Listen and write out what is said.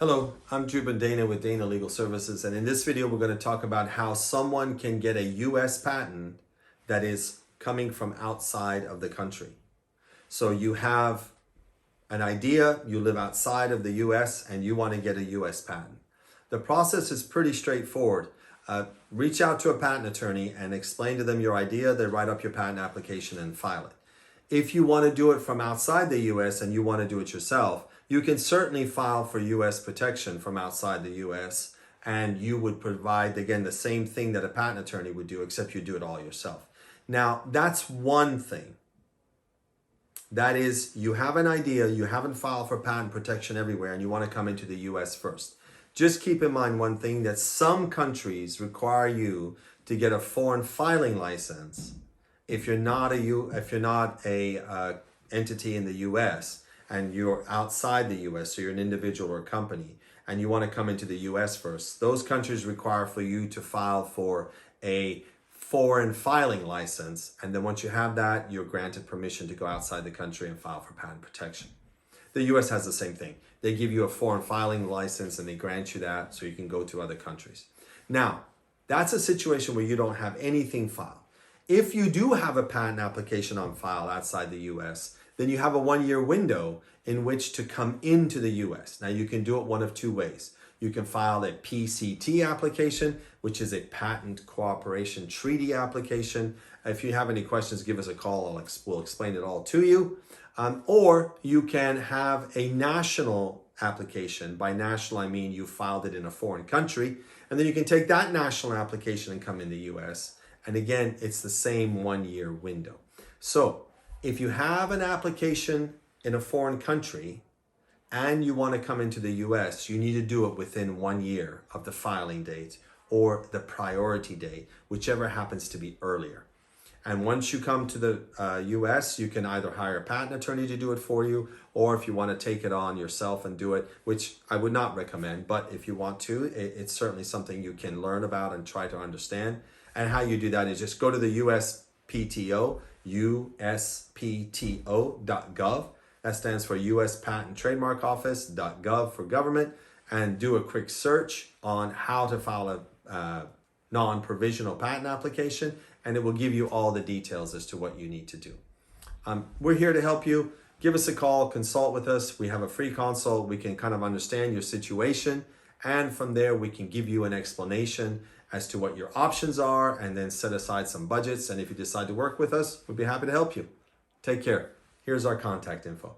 Hello, I'm Jubin Dana with Dana Legal Services, and in this video we're going to talk about how someone can get a US patent that is coming from outside of the country. So you have an idea, you live outside of the US and you want to get a US patent. The process is pretty straightforward. Reach out to a patent attorney and explain to them your idea. They write up your patent application and file it. If you want to do it from outside the US and you want to do it yourself, you can certainly file for US protection from outside the US, and you would provide, again, the same thing that a patent attorney would do, except you do it all yourself. Now, that's one thing. That is, you have an idea, you haven't filed for patent protection everywhere, and you want to come into the US first. Just keep in mind one thing, that some countries require you to get a foreign filing license if you're not a entity in the US and you're outside the US, so you're an individual or a company, and you want to come into the US first. Those countries require for you to file for a foreign filing license, and then once you have that, you're granted permission to go outside the country and file for patent protection. The US has the same thing. They give you a foreign filing license and they grant you that so you can go to other countries. Now, that's a situation where you don't have anything filed. If you do have a patent application on file outside the US, then you have a 1-year window in which to come into the US. Now, you can do it one of two ways. You can file a PCT application, which is a Patent Cooperation Treaty application. If you have any questions, give us a call. We'll explain it all to you. Or you can have a national application. By national, I mean you filed it in a foreign country, and then you can take that national application and come in the US. And again, it's the same 1-year window. So if you have an application in a foreign country and you want to come into the US, you need to do it within 1 year of the filing date or the priority date, whichever happens to be earlier. And once you come to the US, you can either hire a patent attorney to do it for you, or if you want to take it on yourself and do it, which I would not recommend, but if you want to, it's certainly something you can learn about and try to understand. And how you do that is just go to the USPTO, USPTO.gov. That stands for US Patent Trademark Office.gov for government, and do a quick search on how to file a non-provisional patent application, and it will give you all the details as to what you need to do. We're here to help you. Give us a call, consult with us. We have a free consult. We can kind of understand your situation, and from there we can give you an explanation as to what your options are, and then set aside some budgets. And if you decide to work with us, we'd be happy to help you. Take care. Here's our contact info.